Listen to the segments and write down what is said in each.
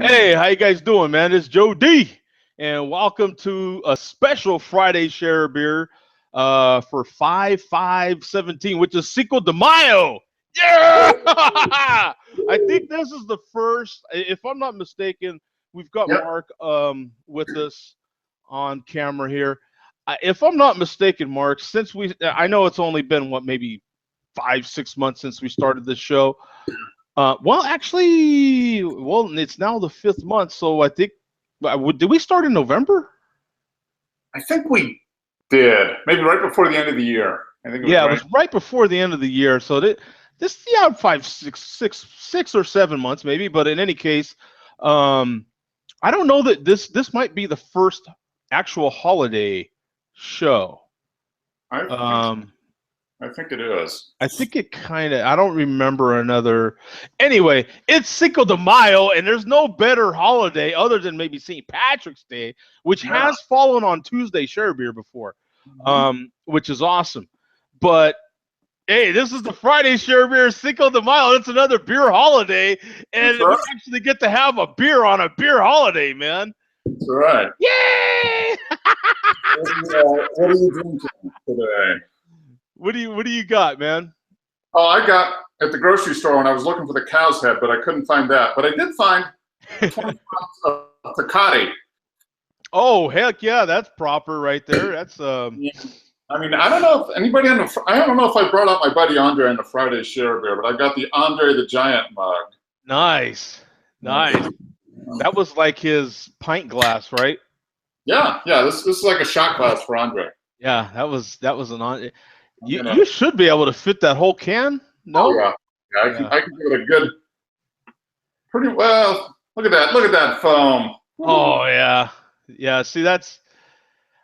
Hey, how you guys doing, man? It's Joe D, and welcome to a special Friday share beer for 5/5/17, which is Cinco de Mayo. Yeah! I think this is the first, if I'm not mistaken, we've got Yep. Mark with us on camera here. If I'm not mistaken, Mark, I know it's only been, maybe 5, 6 months since we started this show. It's now the fifth month, so I think. Did we start in November? I think we did. Maybe right before the end of the year. I think it was Yeah, it right. was right before the end of the year. So this, yeah, 6 or 7 months maybe. But in any case, I don't know that this might be the first actual holiday show. I think, Um, I think it is. I think it I don't remember another. Anyway, it's Cinco de Mayo, and there's no better holiday other than maybe St. Patrick's Day, which Yeah. has fallen on Tuesday share beer before, Mhm. which is awesome. But hey, this is the Friday share beer Cinco de Mayo. It's another beer holiday, and That's right. we actually get to have a beer on a beer holiday, man. That's right. Yay! What are you drinking today? What do you got, man? Oh, I got at the grocery store when I was looking for the cow's head, but I couldn't find that. But I did find 20 pounds of Tecate. Oh, heck yeah, that's proper right there. That's Yeah. I mean, I don't know if anybody I don't know if I brought up my buddy Andre on the Friday share beer, but I got the Andre the Giant mug. nice. Nice. That was like his pint glass, right? Yeah. This is like a shot glass for Andre. Yeah, that was an on. You gonna- you should be able to fit that whole can. No? Oh, yeah. I can give it a good, pretty well. Look at that foam. Oh yeah. Yeah, see that's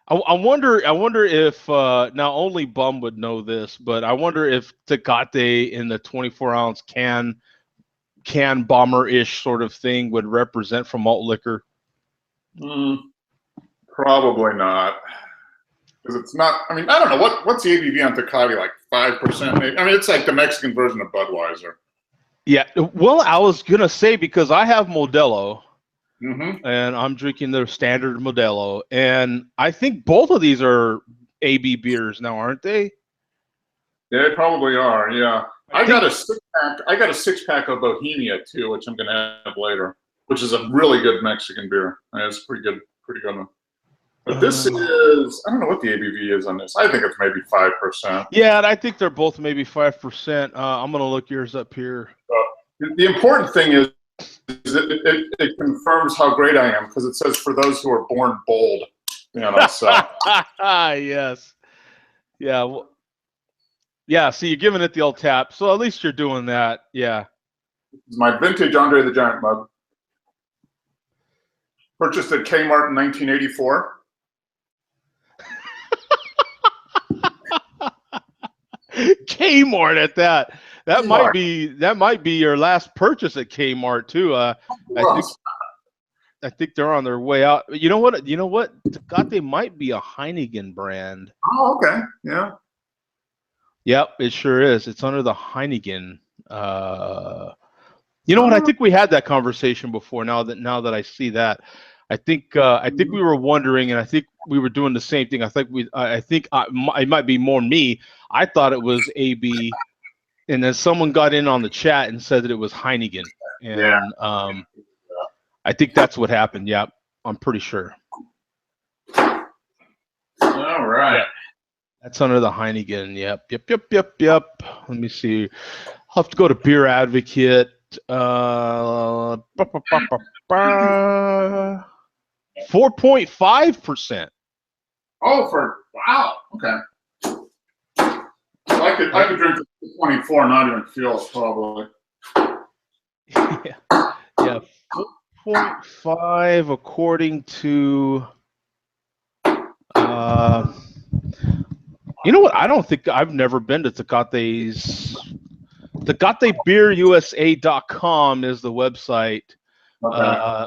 I wonder if now only Bum would know this, but I wonder if Tecate in the 24-ounce can bomber-ish sort of thing would represent from malt liquor. Probably not, because it's not. I mean, I don't know what's the ABV on Tecate, like 5%. Maybe. I mean, it's like the Mexican version of Budweiser. Yeah, well, I was gonna say because I have Modelo. Mm-hmm. And I'm drinking the standard Modelo, and I think both of these are AB beers now, aren't they? Yeah, they probably are. Yeah, I got a 6-pack. I got a 6-pack of Bohemia too, which I'm gonna have later, which is a really good Mexican beer. It's pretty good one. But this is, I don't know what the ABV is on this. I think it's maybe 5%. Yeah, and I think they're both maybe 5%. I'm gonna look yours up here. The important thing is it confirms how great I am, because it says for those who are born bold. You know, so. Yes. Yeah. Well, yeah. So you're giving it the old tap. So at least you're doing that. Yeah. This is my vintage Andre the Giant mug. Purchased at Kmart in 1984. Kmart at that. That might be your last purchase at Kmart too. I think they're on their way out. You know what? Tecate might be a Heineken brand. Oh, okay. Yeah. Yep, it sure is. It's under the Heineken. You know what? I think we had that conversation before. Now that I see that, I think we were wondering, and I think we were doing the same thing. I think it might be more me. I thought it was AB, and then someone got in on the chat and said that it was Heineken, and I think that's what happened. Yeah, I'm pretty sure. All right. Yeah. That's under the Heineken. Yep. Let me see. I'll have to go to Beer Advocate. 4.5%. Oh, wow. Okay. So I could drink the 24 and not even feel it, probably. Yeah. 4.5 according to. You know what? I don't think I've never been to Tecate's. TecateBeerUSA.com is the website. Okay.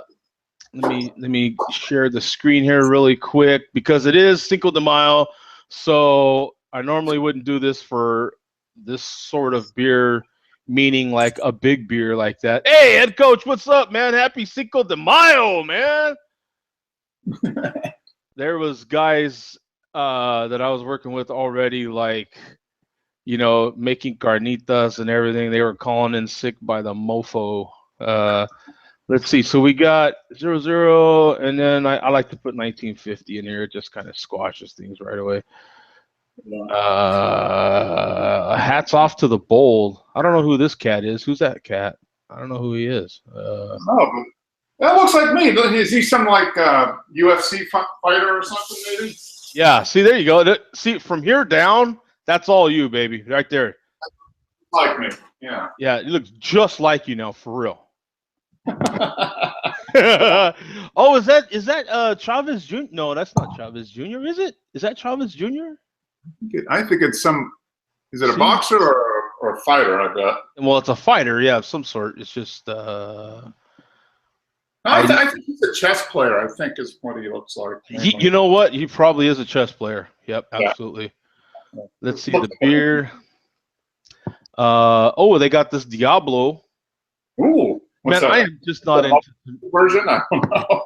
Let me share the screen here really quick because it is Cinco de Mayo. So I normally wouldn't do this for this sort of beer meaning like a big beer like that. Hey, head coach, what's up, man? Happy Cinco de Mayo, man. There was guys that I was working with already, like, making carnitas and everything. They were calling in sick by the mofo. Let's see. So we got 00, and then I like to put 1950 in here. It just kind of squashes things right away. Hats off to the bold. I don't know who this cat is. Who's that cat? I don't know who he is. No, but that looks like me. Is he some like UFC fighter or something, maybe? Yeah. See, there you go. See, from here down, that's all you, baby, right there. Like me. Yeah. Yeah, it looks just like you now, for real. Oh, is that Chavez Jr.? No, that's not Chavez Jr. Is it? Is that Chavez Jr.? I think it's some. Is it a boxer or a fighter? I bet. Well, it's a fighter, yeah, of some sort. It's just. I think he's a chess player. I think is what he looks like. You know what? He probably is a chess player. Yep, absolutely. Yeah. Let's see the beer. Oh, they got this Diablo. Ooh. Man, I am just not into version. I don't know.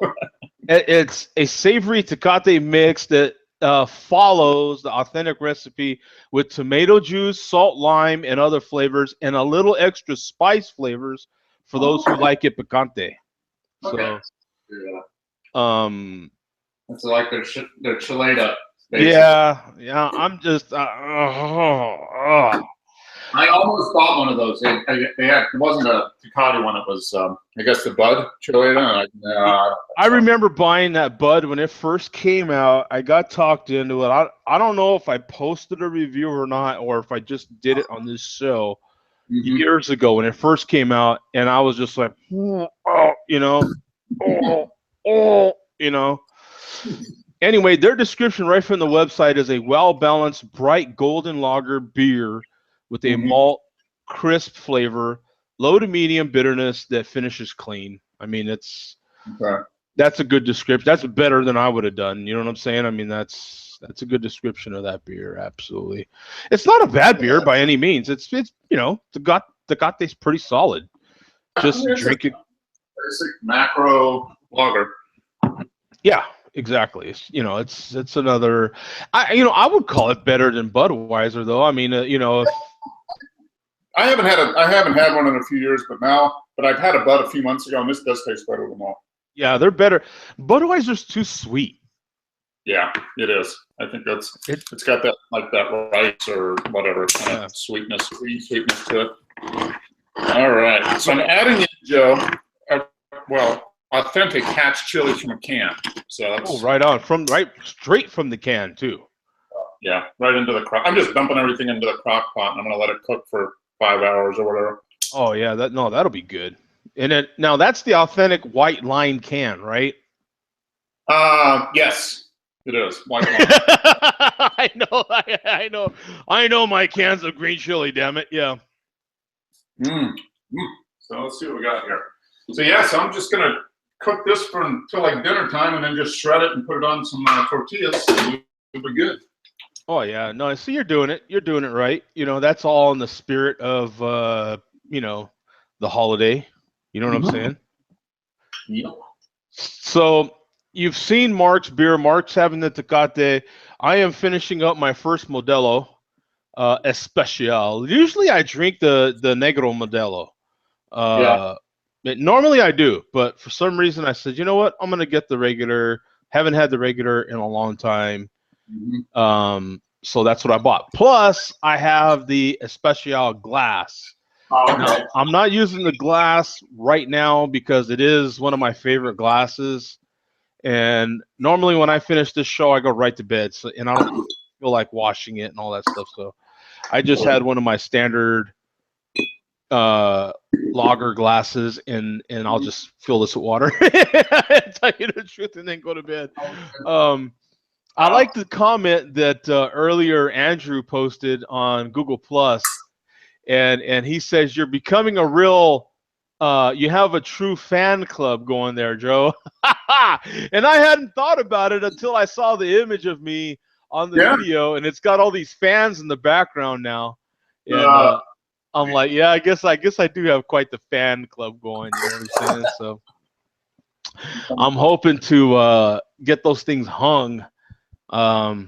It's a savory Tecate mix that follows the authentic recipe with tomato juice, salt, lime, and other flavors, and a little extra spice flavors for those who like it picante. Okay. So, it's like their chileta. Basically. Yeah. I'm just. I almost bought one of those. They had, it wasn't a Tecate one. It was, I guess, the Bud Chileta. I remember buying that Bud when it first came out. I got talked into it. I don't know if I posted a review or not, or if I just did it on this show years ago when it first came out, and I was just like, Anyway, their description right from the website is a well-balanced, bright golden lager beer with a malt, crisp flavor, low to medium bitterness that finishes clean. I mean, that's a good description. That's better than I would have done. You know what I'm saying? I mean, that's a good description of that beer. Absolutely. It's not a bad beer by any means. It's Tecate's pretty solid. Just drink it. Basic macro lager. Yeah. Exactly. It's another. I would call it better than Budweiser, though. I mean, I haven't had one in a few years, but I've had a Bud a few months ago, and this does taste better than that. Yeah, they're better. Budweiser's too sweet. Yeah, it is. I think it's got that rice or whatever kind of sweetness to it. All right, so I'm adding in, Joe. Authentic Hatch chilies from a can. So that's right on, straight from the can too. Yeah, right into the crock. I'm just dumping everything into the crock pot, and I'm gonna let it cook for 5 hours or whatever. Oh yeah, that'll be good. And now that's the authentic white line can, right? Yes, it is white line. I know my cans of green chili. Damn it, yeah. So let's see what we got here. So so I'm just gonna cook this until like dinner time, and then just shred it and put it on some tortillas. And it'll be good. Oh yeah, no. See, you're doing it. You're doing it right. That's all in the spirit of the holiday. You know what I'm saying? Yeah. So you've seen Mark's beer. Mark's having the Tecate. I am finishing up my first Modelo Especial. Usually I drink the Negro Modelo. Normally I do, but for some reason I said, you know what? I'm gonna get the regular. Haven't had the regular in a long time. So that's what I bought. Plus, I have the Especial glass. Now, I'm not using the glass right now because it is one of my favorite glasses. And normally when I finish this show, I go right to bed. And I don't feel like washing it and all that stuff. So I just had one of my standard lager glasses, and I'll just fill this with water. Tell you the truth, and then go to bed. I like the comment that earlier Andrew posted on Google Plus, and he says you're becoming a real, you have a true fan club going there, Joe. And I hadn't thought about it until I saw the image of me on the video, and it's got all these fans in the background now. And I'm like, yeah, I guess I do have quite the fan club going. You know what I'm saying? So I'm hoping to get those things hung. I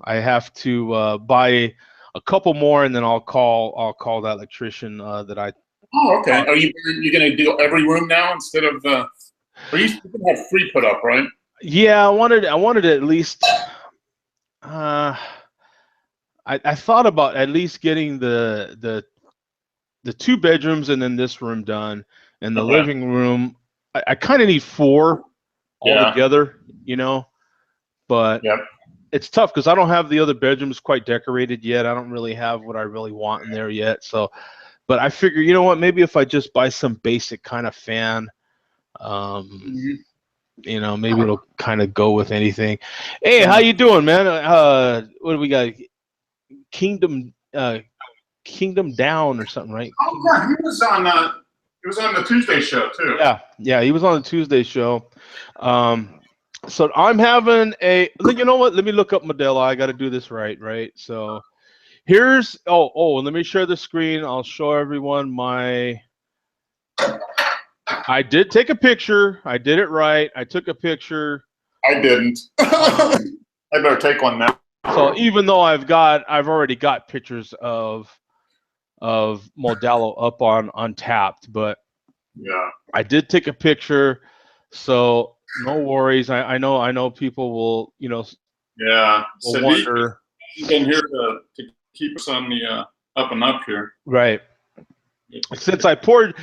have to buy a couple more, and then I'll call that electrician that I. Oh, okay. Are you going to do every room now instead of? Or you can have 3 put up, right? Yeah, I wanted at least. I thought about at least getting the 2 bedrooms and then this room done, and the living room. I kind of need 4 altogether, you know, but it's tough because I don't have the other bedrooms quite decorated yet. I don't really have what I really want in there yet. So, but I figure, you know what, maybe if I just buy some basic kind of fan, you know, maybe it'll kind of go with anything. Hey, how you doing, man? What do we got? Kingdom Down or something, right? Oh yeah, he was on the Tuesday show too. Yeah, he was on the Tuesday show. So I'm having you know what? Let me look up Modelo. I got to do this right. So here's let me share the screen. I'll show everyone my. I did take a picture. I did it right. I took a picture. I didn't. I better take one now. So even though I've already got pictures of Modelo up on Untapped, but I did take a picture, so no worries. I know people will, you know, will wonder. He's been here to keep us on the up and up here, right? Since I poured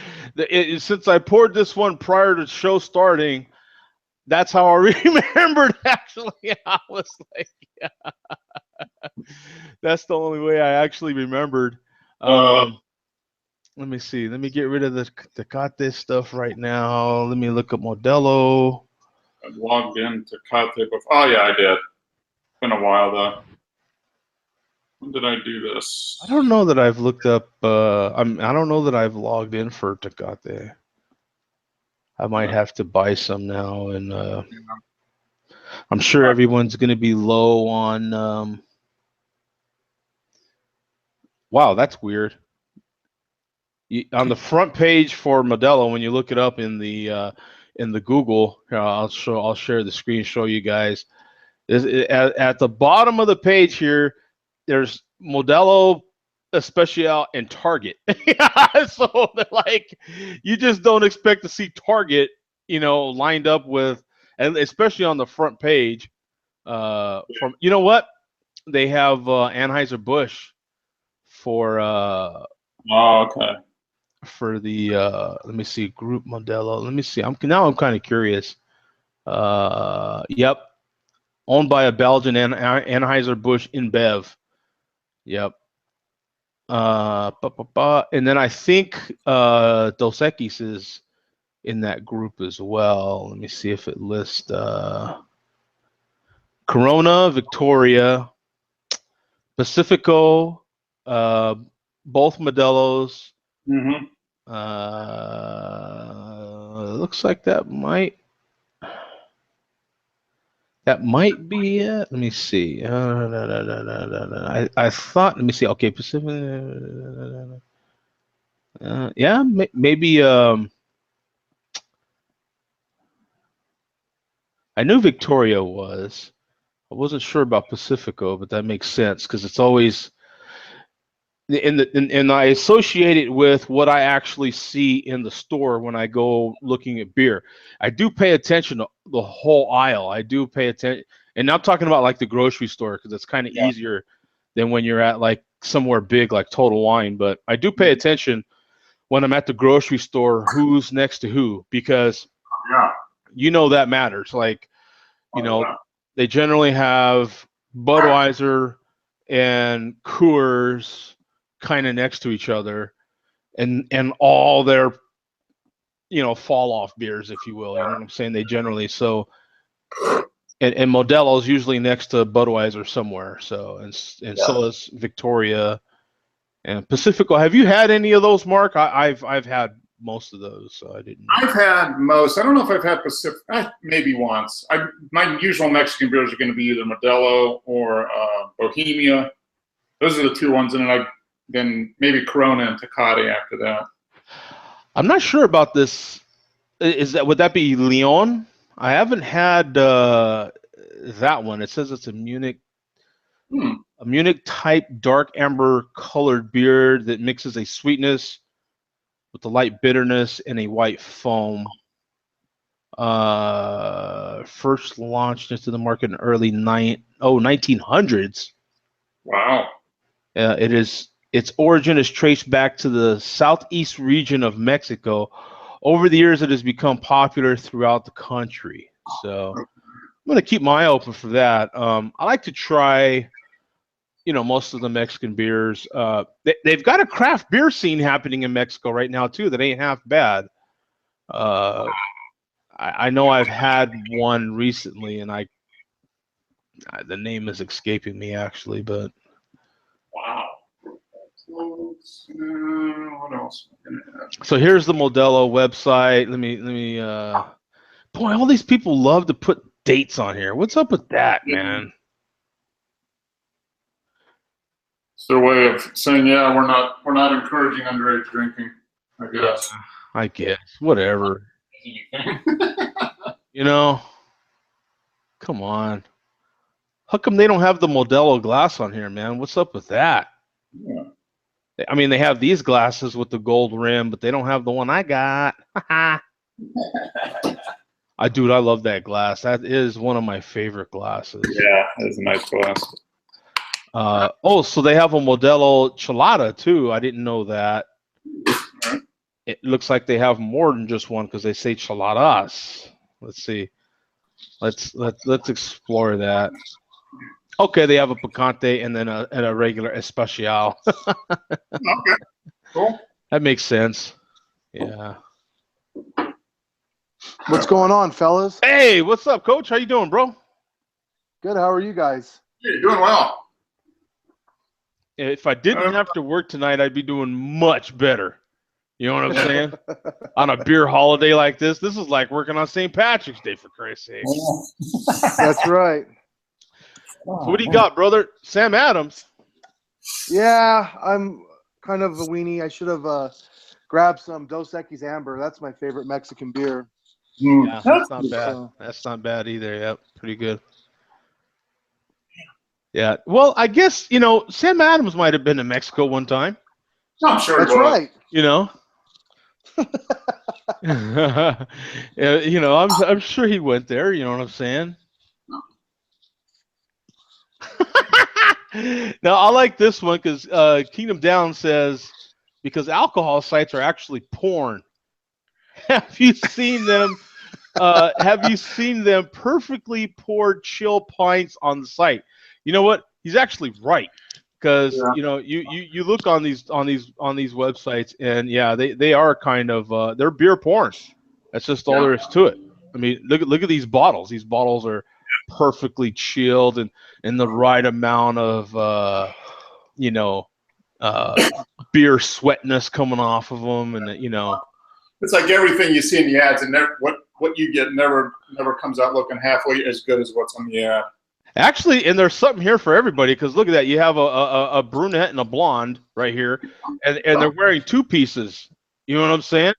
this one prior to show starting, that's how I remembered. Actually, I was like, that's the only way I actually remembered. Let me see. Let me get rid of the Tecate stuff right now. Let me look up Modelo. I logged in to Tecate before. Oh yeah, I did. It's been a while though. When did I do this? I don't know that I've looked up. I don't know that I've logged in for Tecate. I might have to buy some now, and I'm sure everyone's going to be low on. Wow, that's weird. On the front page for Modelo, when you look it up in the Google, I'll share the screen, show you guys. At the bottom of the page here, there's Modelo Especial and Target. So they're like, you just don't expect to see Target, you know, lined up with, and especially on the front page. From, you know what, they have Anheuser-Busch for okay. For the let me see, Group Modelo. Let me see. I'm kind of curious. Yep, owned by a Belgian Anheuser-Busch InBev. Yep. And then I think Dos Equis is in that group as well. Let me see if it lists Corona, Victoria, Pacifico, both Modelos. Looks like that might be it. Let me see. I thought. Let me see. Okay, Pacific. Yeah, maybe. I knew Victoria was. I wasn't sure about Pacifico, but that makes sense because it's always. And I associate it with what I actually see in the store when I go looking at beer. I do pay attention to the whole aisle. I do pay attention, and I'm talking about like the grocery store because it's kind of easier than when you're at like somewhere big like Total Wine. But I do pay attention when I'm at the grocery store who's next to who, because you know that matters. Like, you know, they generally have Budweiser and Coors kind of next to each other, and all their, you know, fall off beers, if you will. You know what I'm saying? They generally so. And Modelo is usually next to Budweiser somewhere. So so is Victoria and Pacifico. Have you had any of those, Mark? I've had most of those, so I didn't. I've had most. I don't know if I've had Pacific. Maybe once. My usual Mexican beers are going to be either Modelo or Bohemia. Those are the 2 ones, and then then maybe Corona and Tecate after that. I'm not sure about this. Would that be Leon? I haven't had that one. It says it's a Munich type dark amber colored beer that mixes a sweetness with a light bitterness and a white foam. First launched into the market in early 1900s. Wow. Its origin is traced back to the southeast region of Mexico. Over the years, it has become popular throughout the country. So I'm going to keep my eye open for that. I like to try, most of the Mexican beers. They've got a craft beer scene happening in Mexico right now too that ain't half bad. I know I've had one recently, and the name is escaping me actually, but wow. What else? So here's the Modelo website. Let me. Boy, all these people love to put dates on here. What's up with that, man? It's their way of saying, yeah, we're not encouraging underage drinking, I guess. I guess. Whatever. Come on. How come they don't have the Modelo glass on here, man? What's up with that? Yeah. I mean, they have these glasses with the gold rim, but they don't have the one I got. I love that glass. That is one of my favorite glasses. Yeah, it's a nice glass. So they have a Modelo Chelada too. I didn't know that. It looks like they have more than just one because they say Cheladas. Let's see. Let's explore that. Okay, they have a Picante and then a regular Especial. Okay, cool. That makes sense. Yeah. What's going on, fellas? Hey, what's up, Coach? How you doing, bro? Good. How are you guys? Hey, you're doing well. If I didn't have to work tonight, I'd be doing much better. You know what I'm saying? On a beer holiday like this is like working on St. Patrick's Day, for Christ's sake. That's right. So what do you got, brother? Sam Adams. Yeah, I'm kind of a weenie. I should have grabbed some Dos Equis Amber. That's my favorite Mexican beer. Yeah, that's not bad. That's not bad either. Yep, pretty good. Yeah. Well, I guess, Sam Adams might have been in Mexico one time. I'm sure. That's right. I'm sure he went there. You know what I'm saying? Now, I like this one because Kingdom Down says, because alcohol sites are actually porn. Have you seen them? Have you seen them perfectly poured chill pints on the site? You know what? He's actually right. Because you look on these websites, and yeah, they are kind of they're beer porn. That's just all there is to it. I mean, look at these bottles. These bottles are perfectly chilled and the right amount of beer sweatness coming off of them, and it's like everything you see in the ads, and what you get never comes out looking halfway as good as what's on the ad. Actually, and there's something here for everybody, because look at that. You have a brunette and a blonde right here, and they're wearing two pieces. You know what I'm saying?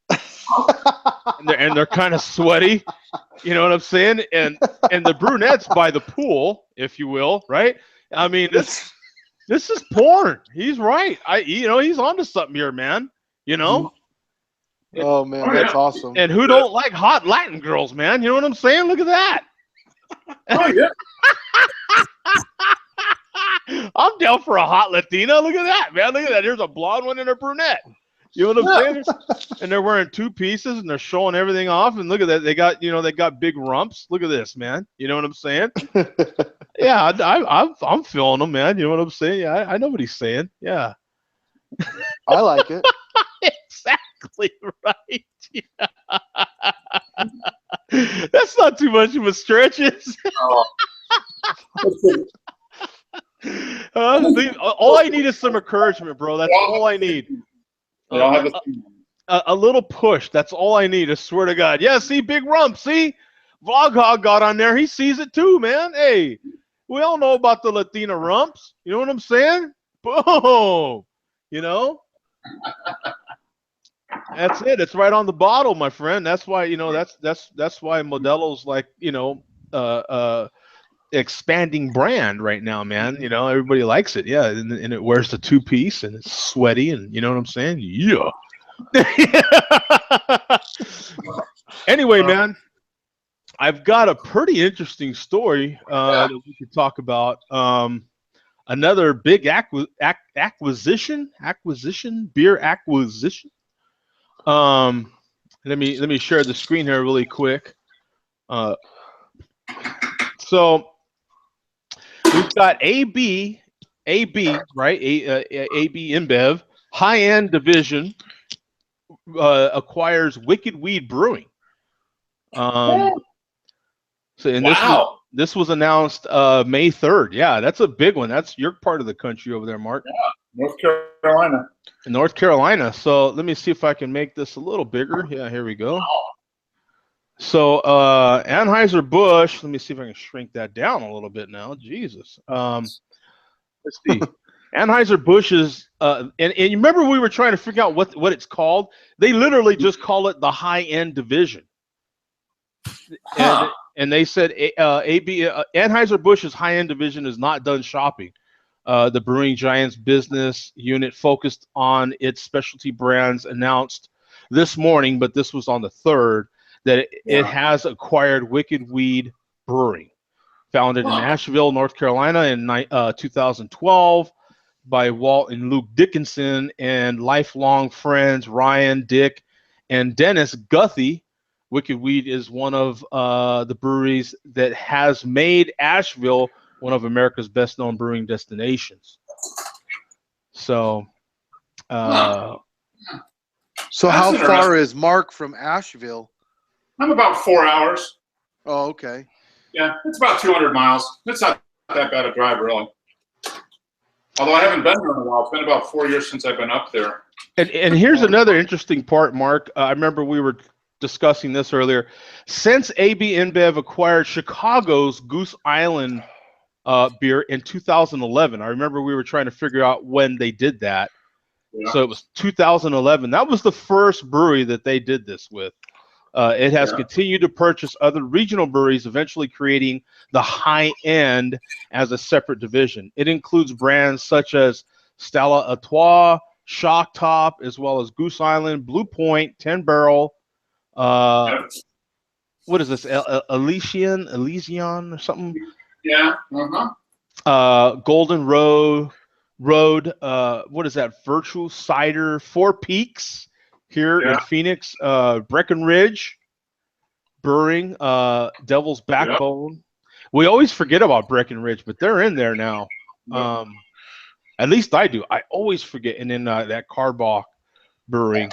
and they're kind of sweaty. You know what I'm saying? And the brunette's by the pool, if you will, right? I mean, this is porn. He's right. He's onto something here, man. Oh man, that's awesome. And who don't like hot Latin girls, man? You know what I'm saying? Look at that. Oh yeah. I'm down for a hot Latina. Look at that, man. Look at that. There's a blonde one and a brunette. You know what I'm saying? And they're wearing two pieces and they're showing everything off. And look at that. They got big rumps. Look at this, man. You know what I'm saying? Yeah, I'm feeling them, man. You know what I'm saying? Yeah, I know what he's saying. Yeah. I like it. Exactly right. Yeah. That's not too much of a stretch, is it? All I need is some encouragement, bro. That's all I need. A little push. That's all I need. I swear to God. Yeah, see, big rump. See? Vlog Hog got on there. He sees it too, man. Hey, we all know about the Latina rumps. You know what I'm saying? Boom. You know, that's it. It's right on the bottle, my friend. That's why that's why Modelo's like expanding brand right now, man. You know, everybody likes it. Yeah, and it wears the two piece and it's sweaty, and you know what I'm saying? Yeah. Anyway, man, I've got a pretty interesting story that we could talk about. Another big acquisition, beer acquisition. Let me share the screen here really quick. So we've got AB, right? AB InBev, high-end division acquires Wicked Weed Brewing. So and Wow. this was announced May 3rd. Yeah, that's a big one. That's your part of the country over there, Mark. Yeah, North Carolina. North Carolina. So let me see if I can make this a little bigger. Yeah, here we go. So Anheuser-Busch, let me see if I can shrink that down a little bit now. Jesus. Let's see. Anheuser-Busch is and you remember we were trying to figure out what it's called? They literally just call it the high-end division. Huh. And they said Anheuser-Busch's high-end division is not done shopping. The Brewing Giants business unit focused on its specialty brands announced this morning, but this was on the 3rd, that it has acquired Wicked Weed Brewing, founded in Asheville, North Carolina in 2012 by Walt and Luke Dickinson and lifelong friends Ryan, Dick, and Dennis Guthey. Wicked Weed is one of the breweries that has made Asheville one of America's best-known brewing destinations. So, So That's how far interesting. is Mark from Asheville? I'm about 4 hours. Oh, okay. Yeah, it's about 200 miles. It's not that bad a drive, really. Although I haven't been there in a while. It's been about 4 years since I've been up there. and here's another interesting part, Mark. I remember we were discussing this earlier. Since AB InBev acquired Chicago's Goose Island beer in 2011, I remember we were trying to figure out when they did that. Yeah. So it was 2011. That was the first brewery that they did this with. It has continued to purchase other regional breweries, eventually creating the high end as a separate division. It includes brands such as Stella Artois, Shock Top, as well as Goose Island, Blue Point, 10 Barrel. What is this? Elysian or something? Yeah. Golden Road. What is that? Virtual Cider, Four Peaks here in Phoenix. Breckenridge Brewing, Devil's Backbone. We always forget about Breckenridge, but they're in there now. At least I do. I always forget. And then that Carbach Brewing.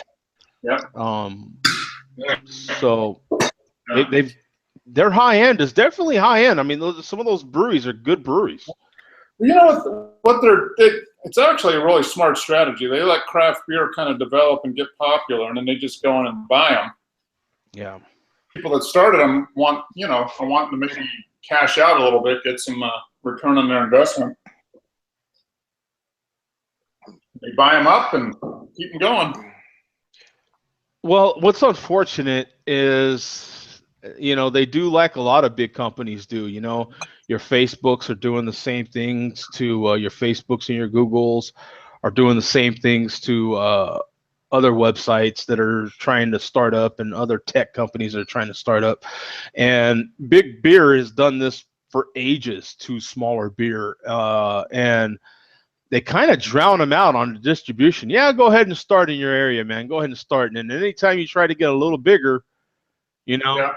So their high end is definitely high end. I mean, some of those breweries are good breweries. You know what it's actually a really smart strategy. They let craft beer kind of develop and get popular, and then they just go in and buy them. Yeah. People that started them want to maybe cash out a little bit, get some return on their investment. They buy them up and keep them going. Well, what's unfortunate is, they do like a lot of big companies do. Your Facebooks are doing the same things to your Facebooks, and your Googles are doing the same things to other websites that are trying to start up, and other tech companies that are trying to start up. And Big Beer has done this for ages to smaller beer, and they kind of drown them out on the distribution. Yeah, go ahead and start in your area, man. Go ahead and start. And then anytime you try to get a little bigger, we're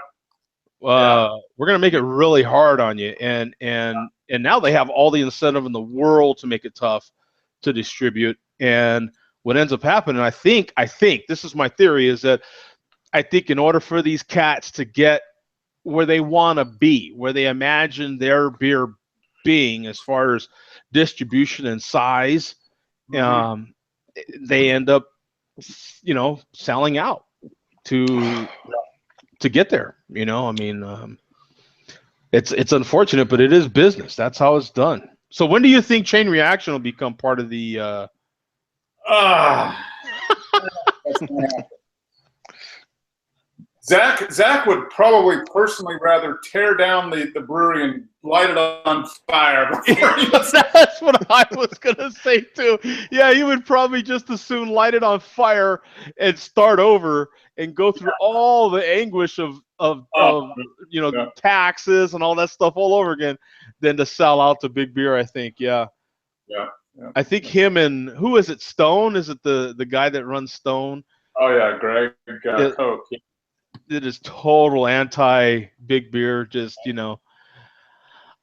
gonna make it really hard on you. And now they have all the incentive in the world to make it tough to distribute. And what ends up happening, I think this is my theory, is that I think in order for these cats to get where they want to be, where they imagine their beer being as far as distribution and size, they end up selling out to get there. It's unfortunate, but it is business. That's how it's done. So when do you think Chain Reaction will become part of the Ah. Zach would probably personally rather tear down the brewery and light it on fire. That's what I was gonna say too. Yeah, you would probably just as soon light it on fire and start over and go through all the anguish of Yeah. taxes and all that stuff all over again than to sell out to big beer. I think. Yeah. Yeah. I think him and who is it? Stone? Is it the guy that runs Stone? Oh yeah, Greg Koch. It is total anti big beer. Just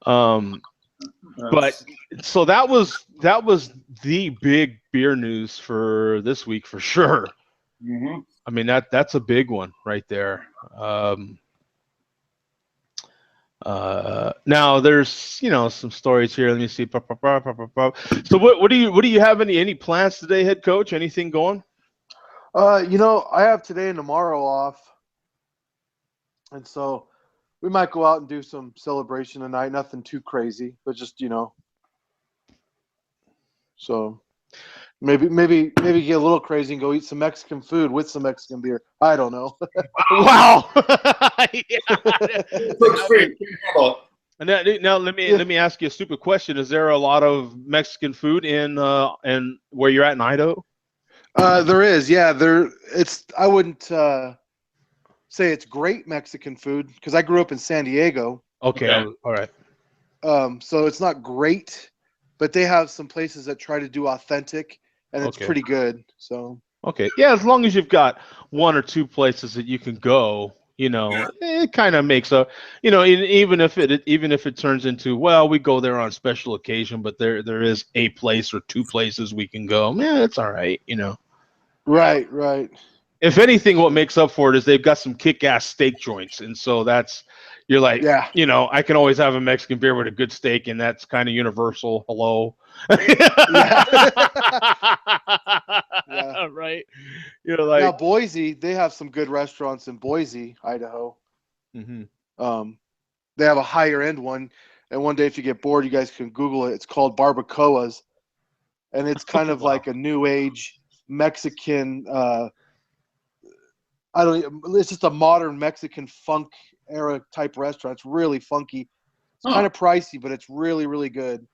but so that was the big beer news for this week for sure. Mm-hmm. I mean that's a big one right there. Now there's some stories here. Let me see. So what do you have any plans today, head coach? Anything going? I have today and tomorrow off, and so we might go out and do some celebration tonight. Nothing too crazy, but just so maybe get a little crazy and go eat some Mexican food with some Mexican beer. I don't know. Wow. Now let me ask you a stupid question. Is there a lot of Mexican food in where you're at in Idaho? There is, yeah. I wouldn't say it's great Mexican food because I grew up in San Diego. Okay. All right. So it's not great, but they have some places that try to do authentic, and it's pretty good. So okay, yeah, as long as you've got one or two places that you can go, it kind of makes even if it turns into, well, we go there on special occasion, but there is a place or two places we can go. Man, it's all right, Right. If anything, what makes up for it is they've got some kick-ass steak joints, and so you're like, yeah. I can always have a Mexican beer with a good steak, and that's kind of universal. Hello. Yeah. Right. Now Boise, they have some good restaurants in Boise, Idaho. Mm-hmm. They have a higher end one, and one day if you get bored, you guys can Google it. It's called Barbacoas, and it's kind of like a new age Mexican. It's just a modern Mexican funk era type restaurant. It's really funky. It's kind of pricey, but it's really, really good.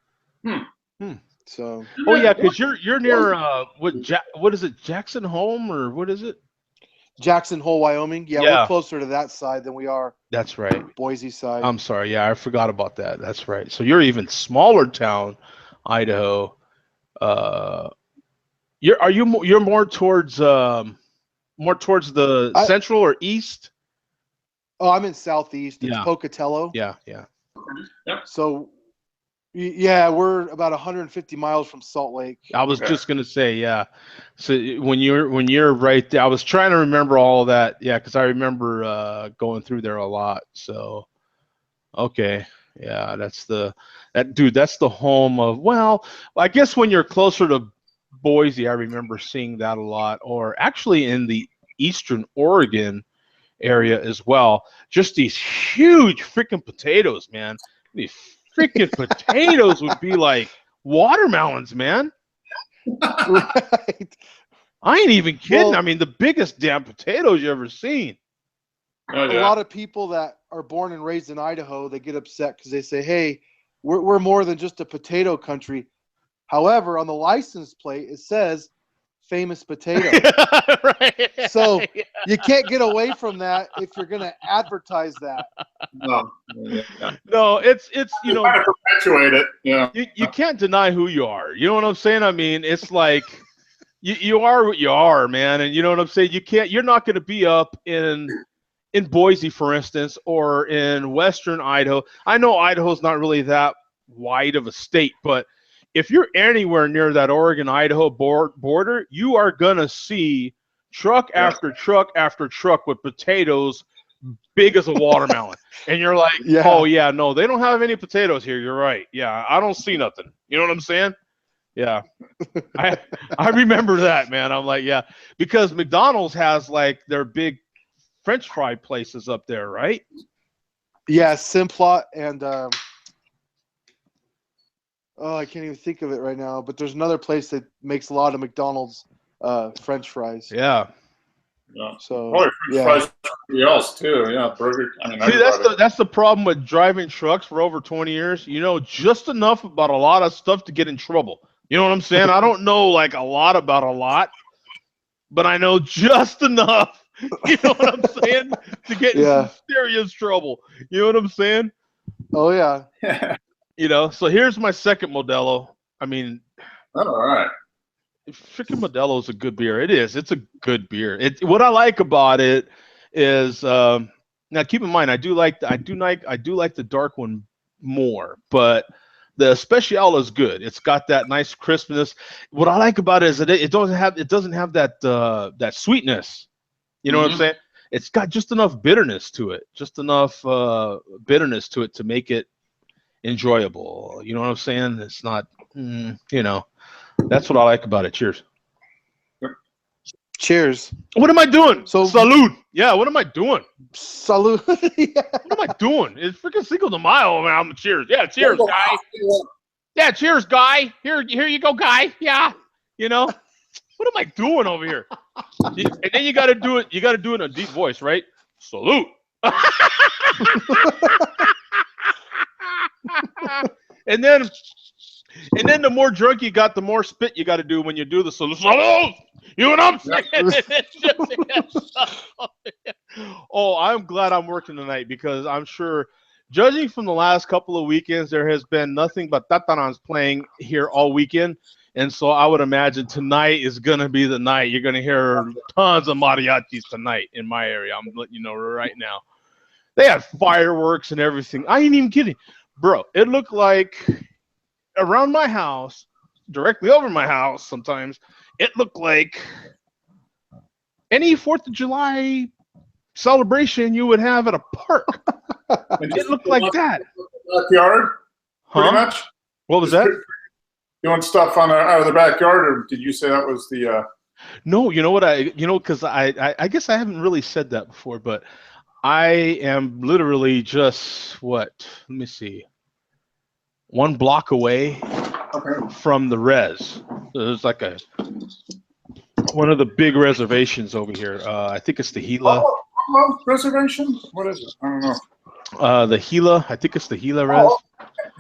So. Oh yeah, because you're near what is it, Jackson Home, or what is it? Jackson Hole, Wyoming. Yeah, we're closer to that side than we are. That's right. Boise side. I'm sorry. Yeah, I forgot about that. That's right. So you're even smaller town, Idaho. You're more towards the central or east? Oh, I'm in southeast. It's Pocatello. Yeah. So, yeah, we're about 150 miles from Salt Lake. I was just gonna say, yeah. So when you're right there, I was trying to remember all of that. Yeah, because I remember going through there a lot. So, okay, yeah, that's the home of. Well, I guess when you're closer to Boise, I remember seeing that a lot, or actually in the eastern Oregon area as well. Just these huge freaking potatoes, man. These freaking potatoes would be like watermelons, man. Right. I ain't even kidding. Well, I mean, the biggest damn potatoes you ever seen. A lot of people that are born and raised in Idaho, they get upset because they say, hey, we're more than just a potato country. However, on the license plate, it says famous potato. Right. So you can't get away from that if you're going to advertise that. No, it's kind of perpetuate it. Yeah, you can't deny who you are. You know what I'm saying? I mean, it's like you are what you are, man, and you know what I'm saying. You're not going to be up in Boise, for instance, or in Western Idaho. I know Idaho's not really that wide of a state, but if you're anywhere near that Oregon-Idaho border, you are going to see truck after truck after truck with potatoes big as a watermelon. And you're like, oh, yeah, no, they don't have any potatoes here. You're right. Yeah, I don't see nothing. You know what I'm saying? Yeah. I remember that, man. I'm like, yeah, because McDonald's has like their big French fry places up there, right? Yeah, Simplot and Oh, I can't even think of it right now. But there's another place that makes a lot of McDonald's French fries. Yeah. Yeah. So French fries for everybody else too. Yeah, burger. I mean, See, everybody. that's the problem with driving trucks for over 20 years. You know just enough about a lot of stuff to get in trouble. You know what I'm saying? I don't know like a lot about a lot, but I know just enough. You know what I'm saying? To get in some serious trouble. You know what I'm saying? Oh yeah. You know. So here's my second Modelo. I mean, All right. freaking Modelo is a good beer. It is. It's a good beer. What I like about it is now keep in mind I do like the dark one more, but the Special is good. It's got that nice crispness. What I like about it is that it doesn't have that sweetness. You know what I'm saying? It's got just enough bitterness to it. Just enough bitterness to it to make it enjoyable. You know what I'm saying? It's not you know. That's what I like about it. Cheers. Cheers. What am I doing? So salute. Yeah, what am I doing? Salute. Yeah. What am I doing? It's freaking Cinco de Mayo, man. I'm cheers. Yeah, cheers, guy. Yeah, cheers, guy. Here you go, guy. Yeah. You know? What am I doing over here? And then you gotta do it in a deep voice, right? Salute. And then the more drunk you got, the more spit you got to do when you do the salute. You know what I'm saying? Oh, I'm glad I'm working tonight because I'm sure, judging from the last couple of weekends, there has been nothing but tatarans playing here all weekend. And so I would imagine tonight is going to be the night. You're going to hear tons of mariachis tonight in my area. I'm letting you know right now. They had fireworks and everything. I ain't even kidding. Bro, it looked like around my house, directly over my house sometimes, it looked like any 4th of July celebration you would have at a park. It looked like that. Backyard, pretty much? What was that? Doing stuff out of the backyard, or did you say that was the... No, you know what because I guess I haven't really said that before, but I am literally just, let me see, 1 block away from the res. There's like one of the big reservations over here. I think it's the Gila. Reservation? What is it? I don't know. The Gila. I think it's the Gila res.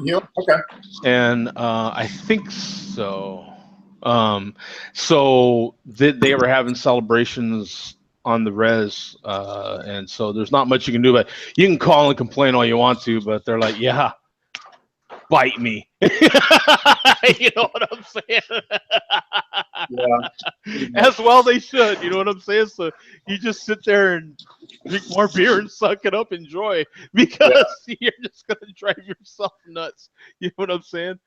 Gila? Okay. And I think so. So they were having celebrations on the res, and so there's not much you can do. But you can call and complain all you want to, but they're like, yeah. Bite me. You know what I'm saying? Yeah. As well they should. You know what I'm saying? So you just sit there and drink more beer and suck it up, enjoy, because you're just gonna drive yourself nuts. You know what I'm saying?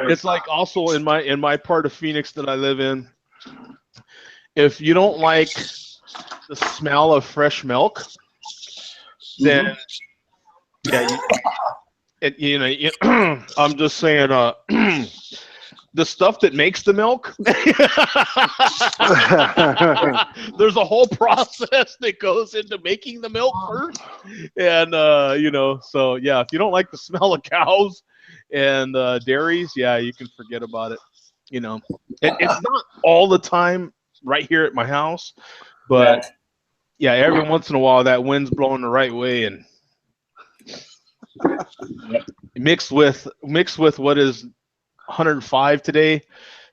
It's like also in my part of Phoenix that I live in. If you don't like the smell of fresh milk, then I'm just saying, the stuff that makes the milk, there's a whole process that goes into making the milk first. And, so yeah, if you don't like the smell of cows and dairies, yeah, you can forget about it. You know, it's not all the time right here at my house, but yeah, every once in a while that wind's blowing the right way and mixed with what is 105 today.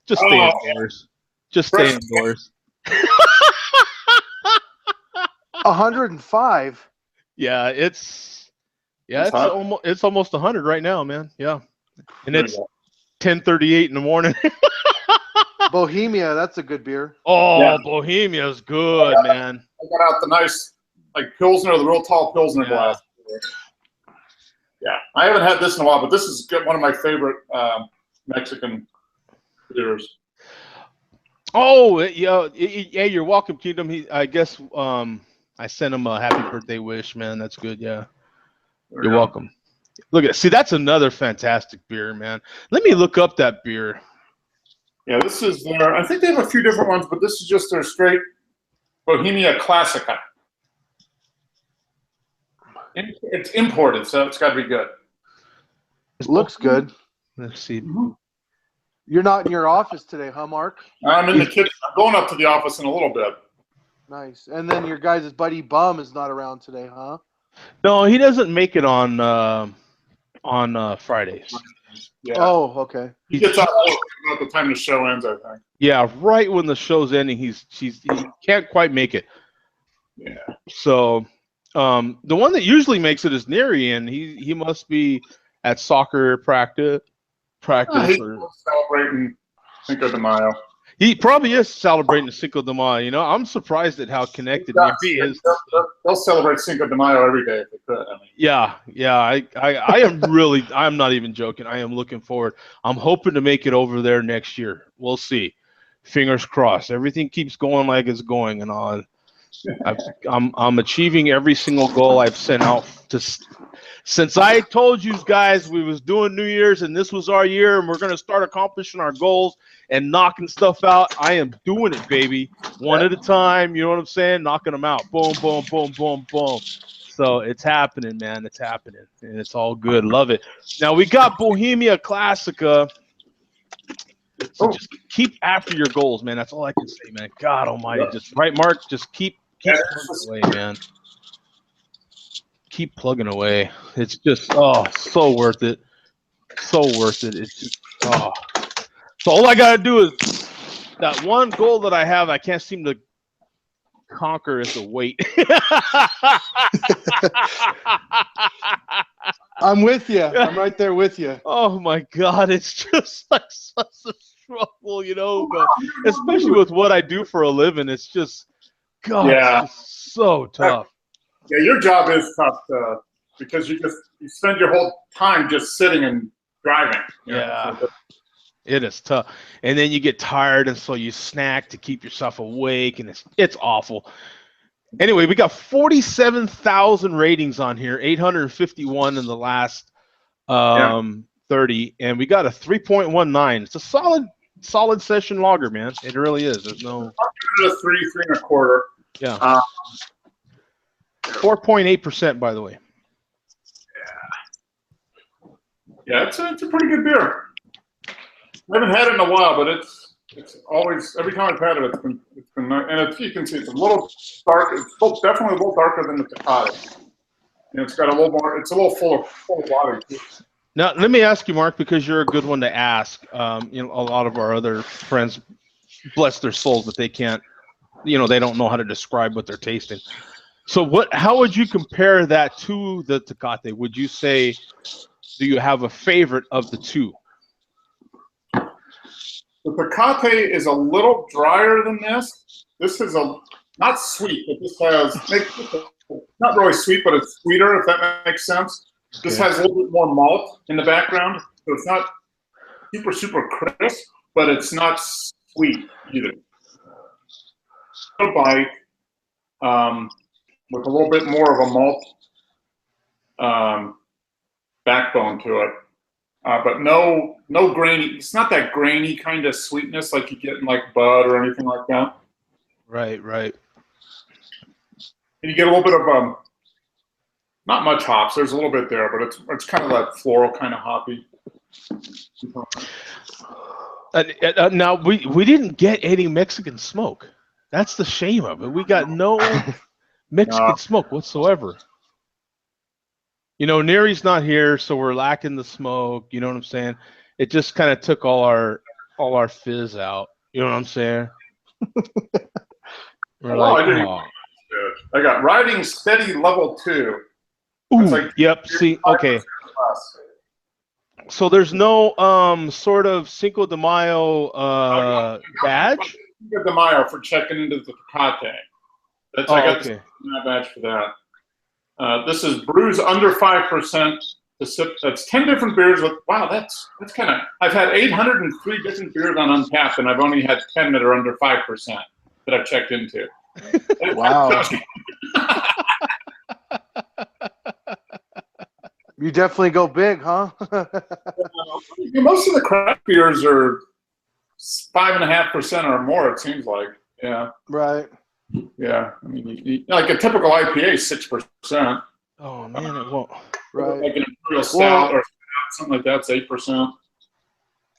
Just stay indoors. Just stay indoors. 105. Yeah, it's almost 100 right now, man. Yeah, and it's 10:38 in the morning. Bohemia, that's a good beer. Oh, Bohemia's good, man. I got out the nice Pilsner, the real tall Pilsner glass. Yeah, I haven't had this in a while, but this is one of my favorite Mexican beers. Oh, yeah, you're welcome, Kingdom. I guess I sent him a happy birthday wish, man. That's good, yeah. You're welcome. Look at see, that's another fantastic beer, man. Let me look up that beer. Yeah, this is their. I think they have a few different ones, but this is just their straight Bohemia Classica. It's imported, so it's got to be good. Looks good. Let's see. You're not in your office today, huh, Mark? I'm in the kitchen. I'm going up to the office in a little bit. Nice. And then your guys' buddy Bum is not around today, huh? No, he doesn't make it on Fridays. Yeah. Oh, okay. He gets out about the time the show ends, I think. Yeah, right when the show's ending, he can't quite make it. Yeah. So, the one that usually makes it is Neri, and he must be at soccer practice. He's Or celebrating Cinco de Mayo. he probably is celebrating Cinco de Mayo. You know, I'm surprised at how connected Neri is. They'll celebrate Cinco de Mayo every day if they could. I mean. Yeah. I am really. I'm not even joking. I am looking forward. I'm hoping to make it over there next year. We'll see. Fingers crossed. Everything keeps going like it's going, and all. I'm achieving every single goal I've sent out since I told you guys we was doing New Year's and this was our year and we're gonna start accomplishing our goals and knocking stuff out. I am doing it, baby, one at a time. You know what I'm saying? Knocking them out. Boom, boom, boom, boom, boom. So it's happening, man. It's happening, and it's all good. Love it. Now we got Bohemia Classica. So just keep after your goals, man. That's all I can say, man. God Almighty, just right, Mark. Just keep plugging away, man. Keep plugging away. It's just so worth it. So worth it. It's just So all I gotta do is that one goal that I have. I can't seem to conquer is the weight. I'm with you. I'm right there with you. Oh my God, it's just like such a struggle, you know. But especially with what I do for a living, it's just it's just so tough. Yeah, your job is tough because you spend your whole time just sitting and driving. Yeah, it is tough. And then you get tired, and so you snack to keep yourself awake, and it's awful. Anyway, we got 47,000 ratings on here, 851 in the last 30, and we got a 3.19. It's a solid session logger, man. It really is. There's no. I'll give it a 3.25. Yeah. 4.8%, by the way. Yeah, it's a pretty good beer. I haven't had it in a while, but it's always, every time I've had it, it's been nice. And you can see it's a little dark. It's definitely a little darker than the Tecate. And it's got a little more. It's a little full of body too. Now, let me ask you, Mark, because you're a good one to ask. You know, a lot of our other friends, bless their souls, but they can't. You know, they don't know how to describe what they're tasting. So, how would you compare that to the Tecate? Would you say, do you have a favorite of the two? The Tecate is a little drier than this. This is not sweet, but this has not really sweet, but it's sweeter, if that makes sense. Okay. This has a little bit more malt in the background, so it's not super crisp, but it's not sweet either. A bite with a little bit more of a malt backbone to it. But no grainy. It's not that grainy kind of sweetness like you get in like Bud or anything like that. Right. And you get a little bit of not much hops. There's a little bit there, but it's kind of that floral kind of hoppy. Now we didn't get any Mexican smoke. That's the shame of it. We got no Mexican smoke whatsoever. You know, Neri's not here, so we're lacking the smoke. You know what I'm saying? It just kind of took all our fizz out. You know what I'm saying? I got riding steady level 2. Ooh, like, yep. See, okay. So there's no sort of Cinco de Mayo badge. Cinco de Mayo for checking into the Tecate. I got the badge for that. This is brews under 5%. That's 10 different beers with. Wow, that's kind of. I've had 803 different beers on Untappd, and I've only had 10 that are under 5% that I've checked into. Wow. You definitely go big, huh? Most of the craft beers are 5.5% or more. It seems like, yeah. Right. Yeah, I mean, like a typical IPA is 6%. Oh man, it won't. Right. Like an Imperial Stout or something like that's 8%.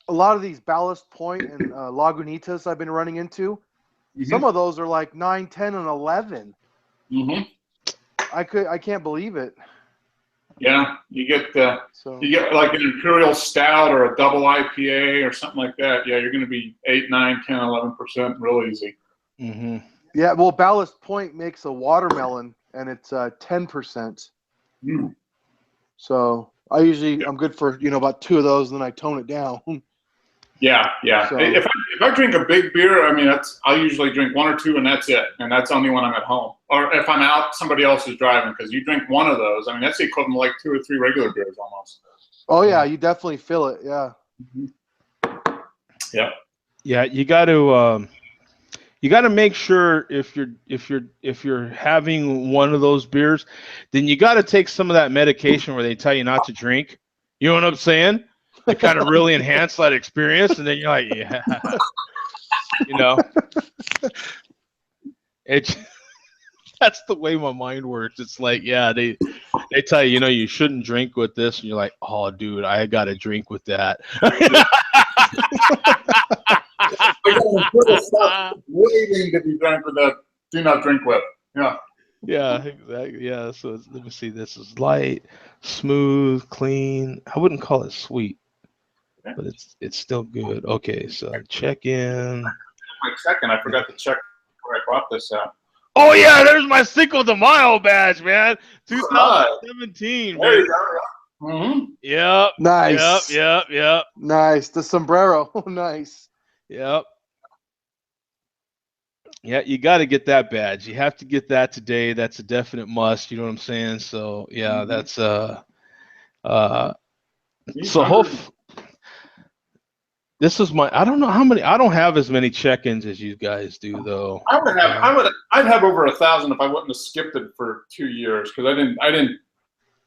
A lot of these Ballast Point and Lagunitas I've been running into, some of those are like 9, 10, and 11. Mm-hmm. I can't believe it. Yeah, you get like an Imperial Stout or a double IPA or something like that. Yeah, you're going to be 8, 9, 10, 11% real easy. Mm-hmm. Yeah, well, Ballast Point makes a watermelon, and it's 10%. Mm. So I'm good for about 2 of those, and then I tone it down. Yeah. So, if I drink a big beer, I mean, I'll usually drink 1 or 2, and that's it. And that's only when I'm at home, or if I'm out, somebody else is driving. Because you drink 1 of those, I mean, that's the equivalent of like 2 or 3 regular beers almost. Oh yeah, you definitely feel it. Yeah. Mm-hmm. Yeah. Yeah, you got to make sure if you're having one of those beers, then you got to take some of that medication where they tell you not to drink. You know what I'm saying? To kind of really enhance that experience, and then you're like, yeah, that's the way my mind works. It's like, yeah, they tell you, you shouldn't drink with this, and you're like, oh, dude, I got to drink with that. Waiting to be drank with that. Do not drink with. Yeah. Yeah, exactly. Yeah. So let me see. This is light, smooth, clean. I wouldn't call it sweet, but it's still good. Okay, so check in. My second, I forgot to check where I bought this at. Oh yeah, there's my Cinco de Mayo badge, man. 2017. There you go. Mm-hmm. Yep. Nice. Yep. Nice. The sombrero. Nice. Yep. Yeah, you got to get that badge. You have to get that today. That's a definite must. You know what I'm saying? So yeah, that's so this is my. I don't know how many. I don't have as many check-ins as you guys do, though. I'd have over 1,000 if I wouldn't have skipped it for 2 years, because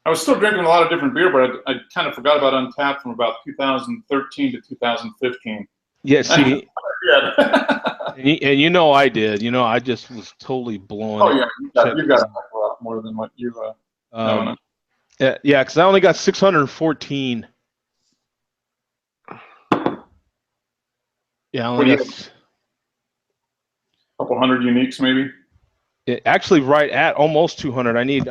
I was still drinking a lot of different beer, but I kind of forgot about Untapped from about 2013 to 2015. Yeah, see, and I did. I just was totally blown. Oh yeah, you got a lot more than what you. Yeah, because I only got 614. Yeah, I only got a couple hundred uniques, maybe. Actually, right at almost 200. I need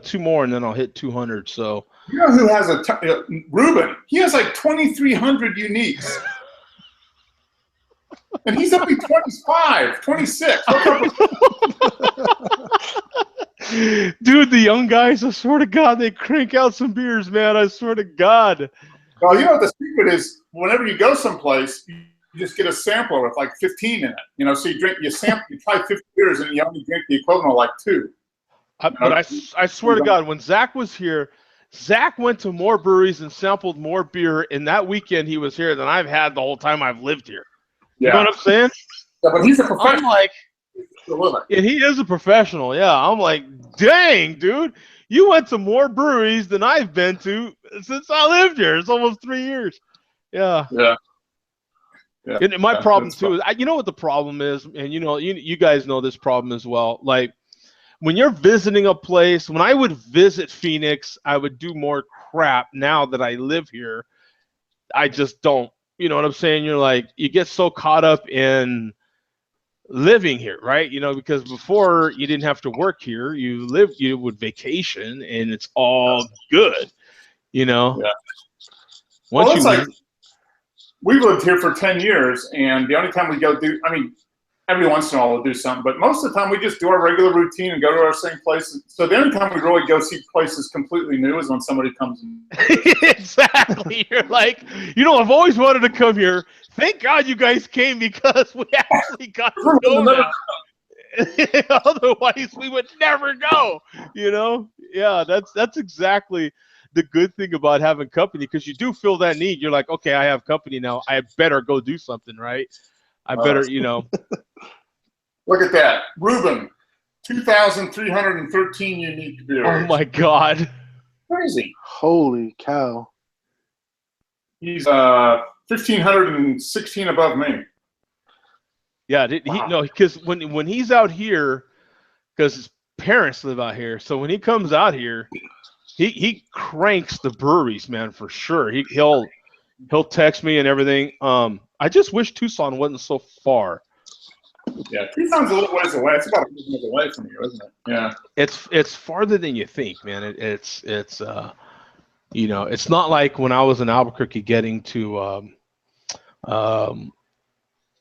2 more, and then I'll hit 200. So you know who has Ruben? He has like 2,300 uniques, and he's only 25, 26. Dude, the young guys, I swear to God, they crank out some beers, man. I swear to God. Well, you know what the secret is? Whenever you go someplace, you just get a sampler with like 15 in it. So you try 50 beers, and you only drink the equivalent of like 2. But I swear to God, when Zach was here, Zach went to more breweries and sampled more beer in that weekend he was here than I've had the whole time I've lived here. You know what I'm saying? Yeah, but he's a professional. I'm like, and he is a professional. Yeah, I'm like, dang, dude, you went to more breweries than I've been to since I lived here. It's almost 3 years. Yeah. And my problem too is, you know what the problem is, and you guys know this problem as well. Like when you're visiting a place, when I would visit Phoenix, I would do more crap. Now that I live here, I just don't. You know what I'm saying? You're like, you get so caught up in living here, right? Because before you didn't have to work here, you would vacation, and it's all good. Yeah. Once we've lived here for 10 years, and the only time we go every once in a while we'll do something, but most of the time we just do our regular routine and go to our same places. So the only time we really go see places completely new is when somebody comes in. Exactly. You're like, I've always wanted to come here. Thank God you guys came, because we actually got to go now. Otherwise, we would never go. Yeah, that's exactly the good thing about having company, because you do feel that need. You're like, okay, I have company now. I better go do something, right? I better, Look at that. Ruben, 2,313 unique beers. Oh, my God. Crazy. Holy cow. He's 1,516 above me. Yeah, because when he's out here, because his parents live out here, so when he comes out here, he cranks the breweries, man, for sure. He'll text me and everything. I just wish Tucson wasn't so far. Yeah, Tucson's a little ways away. It's about a ways away from you, isn't it? Yeah. It's farther than you think, man. It's it's not like when I was in Albuquerque getting to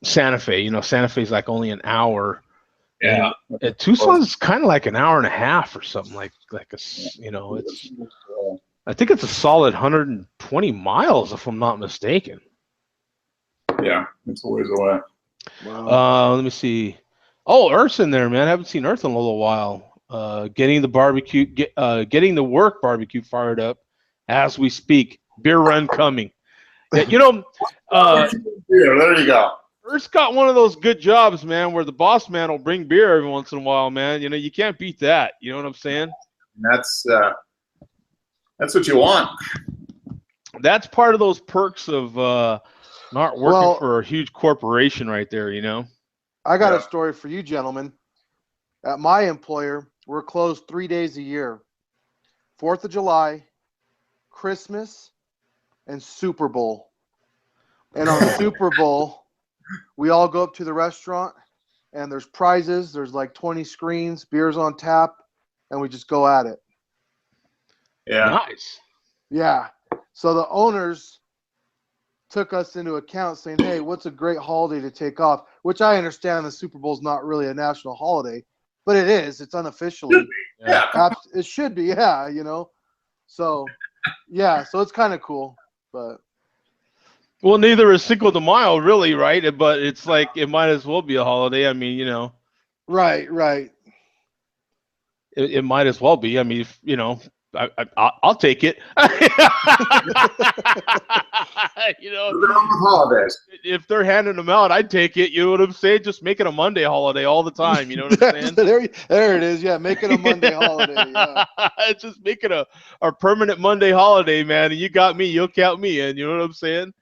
Santa Fe. Santa Fe is like only an hour. Yeah. And Tucson's kind of like an hour and a half or something it's. I think it's a solid 120 miles if I'm not mistaken. Yeah, it's a ways away. Wow. Let me see. Oh, Earth's in there, man. I haven't seen Earth in a little while. Getting the work barbecue fired up as we speak. Beer run coming. Yeah, Yeah, there you go. Earth's got one of those good jobs, man, where the boss man will bring beer every once in a while, man. You can't beat that. You know what I'm saying? That's what you want. That's part of those perks of not working for a huge corporation right there, I got a story for you, gentlemen. At my employer, we're closed 3 days a year. 4th of July, Christmas, and Super Bowl. And on Super Bowl, we all go up to the restaurant, and there's prizes. There's like 20 screens, beers on tap, and we just go at it. Yeah. Nice. Yeah. So the owners took us into account saying, hey, what's a great holiday to take off? Which I understand the Super Bowl is not really a national holiday, but it is. It's unofficially. Yeah. It should be, yeah, So, yeah, so it's kind of cool. But well, neither is Cinco de Mayo, really, right? But it's like it might as well be a holiday. I mean, Right. it might as well be. I mean, I'll take it. Holidays. If they're handing them out, I'd take it. You know what I'm saying? Just make it a Monday holiday all the time. You know what I'm saying? there it is. Yeah, make it a Monday holiday. Yeah. Just make it a permanent Monday holiday, man. And you got me. You'll count me in. You know what I'm saying?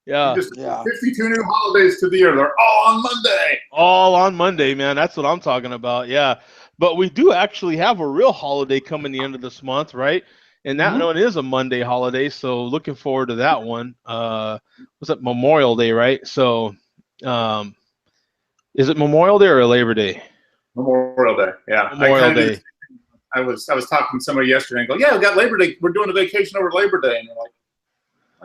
Yeah. 52 new holidays to the year. They're all on Monday. All on Monday, man. That's what I'm talking about. Yeah. But we do actually have a real holiday coming the end of this month, right? And that one is a Monday holiday, so looking forward to that one. Was it Memorial Day, right? So, is it Memorial Day or Labor Day? Memorial Day, yeah. Memorial Day. I was talking to somebody yesterday and go, yeah, we got Labor Day. We're doing a vacation over Labor Day, and they're like,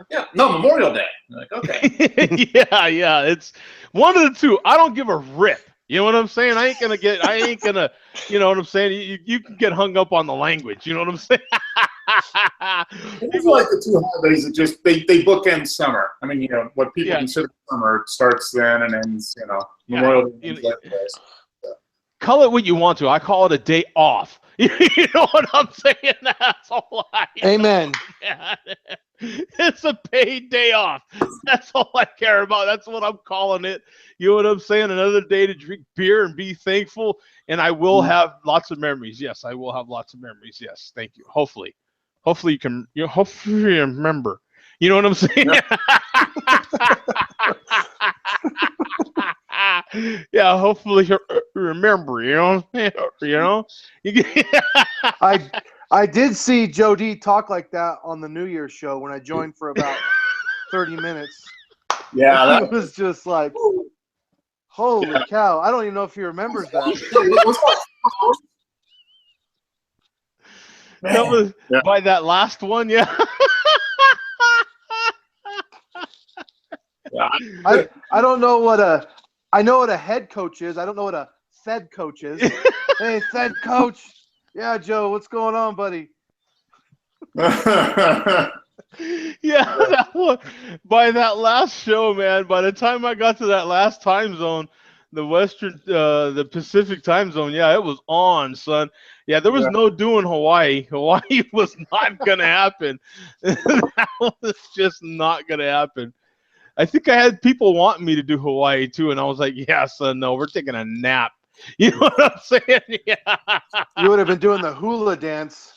yeah, no, Memorial Day. I'm like, okay. yeah. It's one of the two. I don't give a rip. You know what I'm saying? I ain't gonna, you know what I'm saying? You can get hung up on the language. You know what I'm saying? It's like the two holidays that just, they bookend summer. I mean, what people consider summer starts then and ends, Memorial Day. Call it what you want to. I call it a day off. You know what I'm saying? That's all Amen. It's a paid day off. That's all I care about. That's what I'm calling it. You know what I'm saying? Another day to drink beer and be thankful. And I will have lots of memories. Yes, I will have lots of memories. Yes, thank you. Hopefully you can. Hopefully you remember. You know what I'm saying? Yeah, hopefully you remember. I did see Joe D talk like that on the New Year's show when I joined for about 30 minutes. Yeah, that was just like, holy cow! I don't even know if he remembers that. That was by that last one, yeah. I don't know what I know what a head coach is. I don't know what a Fed coach is. Hey, Fed coach. Yeah, Joe, what's going on, buddy? Yeah, that one, by that last show, man, by the time I got to that last time zone, the Pacific time zone, yeah, it was on, son. Yeah, there was no doing Hawaii. Hawaii was not going to happen. That was just not going to happen. I think I had people wanting me to do Hawaii too, and I was like, yeah, son, no, we're taking a nap. You know what I'm saying? Yeah. You would have been doing the hula dance.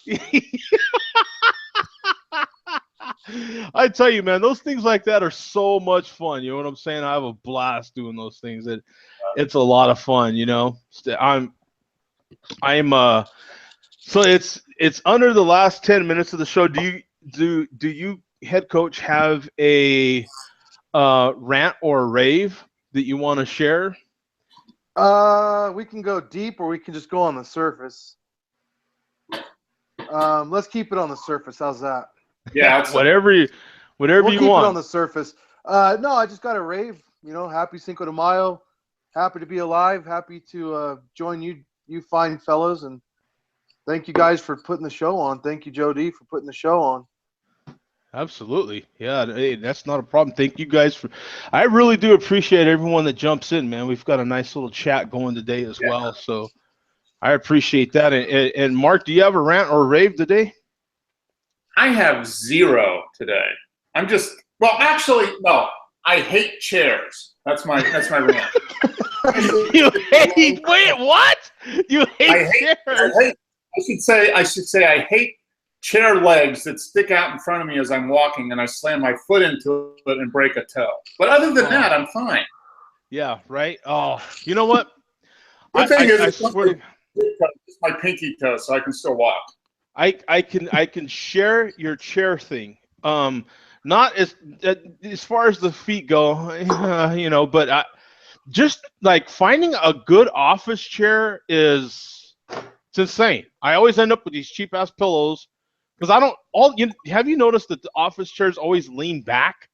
I tell you, man, those things like that are so much fun. You know what I'm saying? I have a blast doing those things. It's a lot of fun, I'm So it's under the last 10 minutes of the show. Do you head coach have a rant or a rave that you want to share? We can go deep or we can just go on the surface. Let's keep it on the surface. How's that? Yeah, whatever you We'll keep want. it on the surface. No, I just got a rave. Happy Cinco de Mayo. Happy to be alive. Happy to join you fine fellows, and thank you guys for putting the show on. Thank you, Joe D, for putting the show on. Absolutely. Yeah, hey, that's not a problem. Thank you guys for I really do appreciate everyone that jumps in, man. We've got a nice little chat going today as well. So I appreciate that. And Mark, do you have a rant or a rave today? I have zero today. Actually, no. I hate chairs. That's my rant. You hate what? You hate chairs? I should say I hate chair legs that stick out in front of me as I'm walking and I slam my foot into it and break a toe. But other than that, I'm fine. Yeah, right? Oh, you know what? The thing is, I swear it's my pinky toe, so I can still walk. I can share your chair thing. Not as far as the feet go, but just like finding a good office chair it's insane. I always end up with these cheap ass pillows because have you noticed that the office chairs always lean back?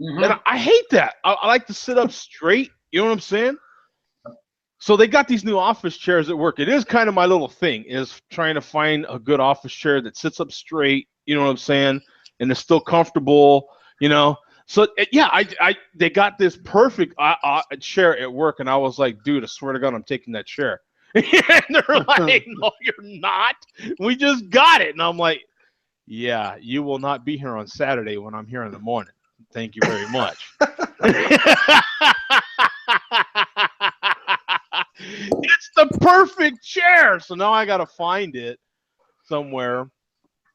Mm-hmm. And I hate that. I like to sit up straight. You know what I'm saying? So they got these new office chairs at work. It is kind of my little thing, is trying to find a good office chair that sits up straight. You know what I'm saying? And is still comfortable. So yeah, they got this perfect chair at work, and I was like, dude, I swear to God, I'm taking that chair. And they're like, no, you're not. We just got it. And I'm like, yeah, you will not be here on Saturday when I'm here in the morning. Thank you very much. It's the perfect chair. So now I got to find it somewhere.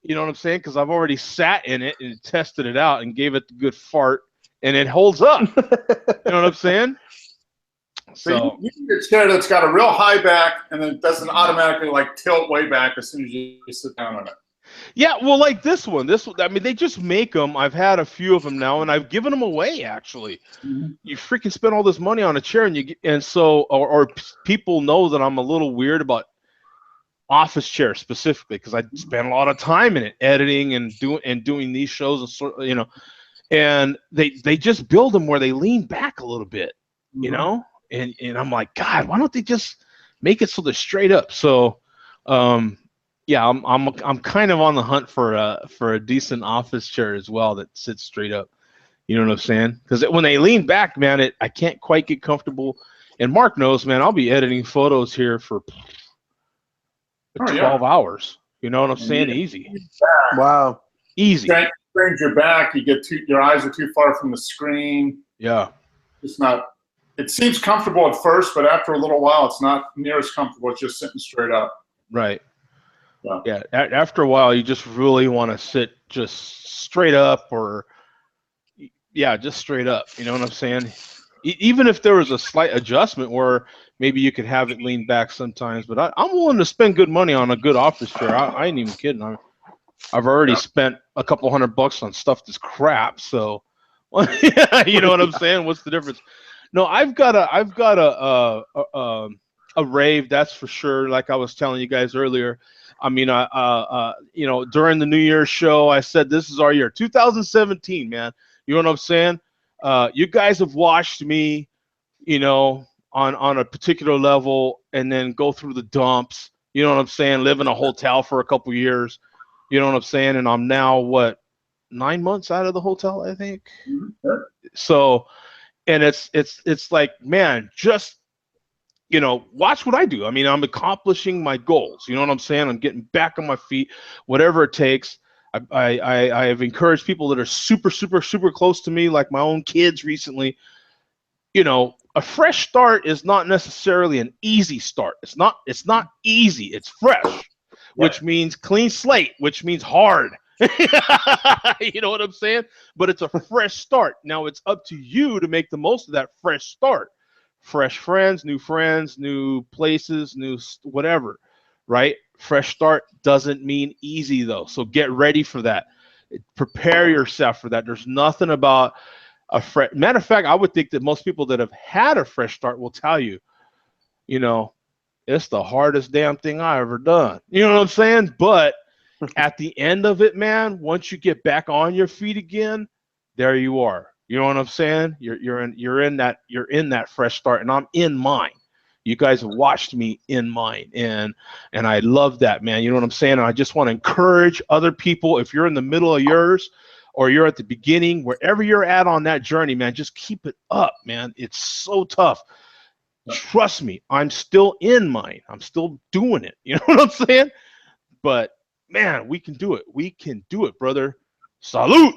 You know what I'm saying? Because I've already sat in it and tested it out and gave it the good fart, and it holds up. You know what I'm saying? So you need a chair that's got a real high back and then it doesn't automatically tilt way back as soon as you sit down on it. Yeah, well, like this one, I mean, they just make them. I've had a few of them now, and I've given them away. Actually, you freaking spend all this money on a chair, or people know that I'm a little weird about office chair specifically because I spend a lot of time in it, editing and doing these shows, and they just build them where they lean back a little bit, and I'm like, God, why don't they just make it so they're straight up? So, yeah, I'm kind of on the hunt for a decent office chair as well that sits straight up. You know what I'm saying? Because when they lean back, man, I can't quite get comfortable. And Mark knows, man, I'll be editing photos here for 12 hours. You know what I'm saying? Easy. Wow. Easy. Strains your back. Your eyes are too far from the screen. Yeah. It's not. It seems comfortable at first, but after a little while, it's not near as comfortable as just sitting straight up. Right. Yeah. After a while, you just really want to sit just straight up, just straight up. You know what I'm saying? Even if there was a slight adjustment where maybe you could have it lean back sometimes, but I'm willing to spend good money on a good office chair. I ain't even kidding. I've already spent a couple $100 on stuff that's crap. So, you know what I'm saying? What's the difference? No, I've got a rave, that's for sure. Like I was telling you guys earlier. I mean, during the New Year's show, I said this is our year, 2017, man. You know what I'm saying? You guys have watched me, on a particular level, and then go through the dumps. You know what I'm saying? Live in a hotel for a couple years. You know what I'm saying? And I'm now 9 months out of the hotel, I think. Mm-hmm. So, and it's like, man, just watch what I do. I mean, I'm accomplishing my goals. You know what I'm saying? I'm getting back on my feet, whatever it takes. I have encouraged people that are super, super, super close to me, like my own kids recently. A fresh start is not necessarily an easy start. It's not easy. It's fresh, which means clean slate, which means hard. You know what I'm saying? But it's a fresh start. Now it's up to you to make the most of that fresh start. Fresh friends, new places, new whatever, right? Fresh start doesn't mean easy though. So get ready for that. Prepare yourself for that. There's nothing about a fresh. Matter of fact, I would think that most people that have had a fresh start will tell you, you know, it's the hardest damn thing I ever done. You know what I'm saying? But at the end of it, man, once you get back on your feet again, there you are. You know what I'm saying? You're in that fresh start, and I'm in mine. You guys have watched me in mine, and I love that, man. You know what I'm saying? And I just want to encourage other people, if you're in the middle of yours or you're at the beginning, wherever you're at on that journey, man, just keep it up, man. It's so tough. Trust me, I'm still in mine. I'm still doing it. You know what I'm saying? But man, we can do it. We can do it, brother. Salute.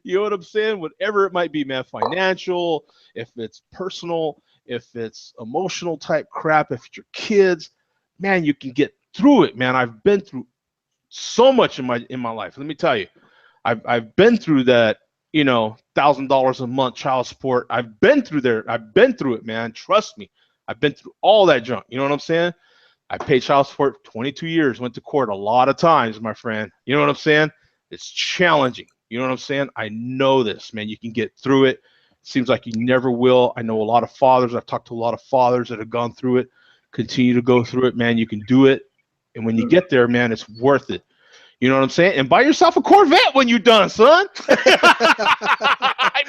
You know what I'm saying? Whatever it might be, man. Financial, if it's personal, if it's emotional type crap, if it's your kids, man, you can get through it, man. I've been through so much in my life. Let me tell you, I've been through that, you know, $1,000 a month child support. I've been through there. I've been through it, man. Trust me. I've been through all that junk. You know what I'm saying? I paid child support for 22 years, went to court a lot of times, my friend. You know what I'm saying? It's challenging. You know what I'm saying? I know this, man. You can get through it. Seems like you never will. I know a lot of fathers. I've talked to a lot of fathers that have gone through it. Continue to go through it, man. You can do it. And when you get there, man, it's worth it. You know what I'm saying? And buy yourself a Corvette when you're done, son. I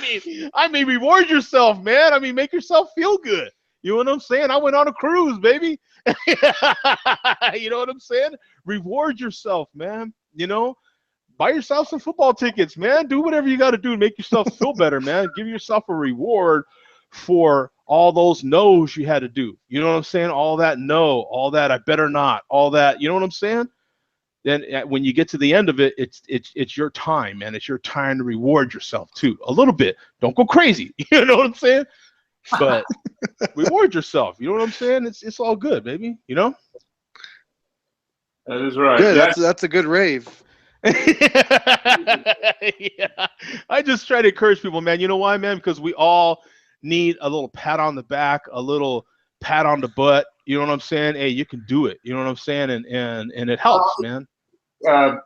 mean, reward yourself, man. I mean, make yourself feel good. You know what I'm saying? I went on a cruise, baby. You know what I'm saying? Reward yourself, man. You know, buy yourself some football tickets, man. Do whatever you got to do to make yourself feel better, man. Give yourself a reward for all those no's you had to do. You know what I'm saying? All that no, all that I better not, all that. You know what I'm saying? Then when you get to the end of it, it's your time, man. It's your time to reward yourself too, a little bit. Don't go crazy. You know what I'm saying? But reward yourself. You know what I'm saying? It's all good, baby. You know? That is right. Good. Yeah. That's a good rave. Yeah. I just try to encourage people, man. You know why, man? Because we all need a little pat on the back, a little pat on the butt. You know what I'm saying? Hey, you can do it. You know what I'm saying? And it helps, man.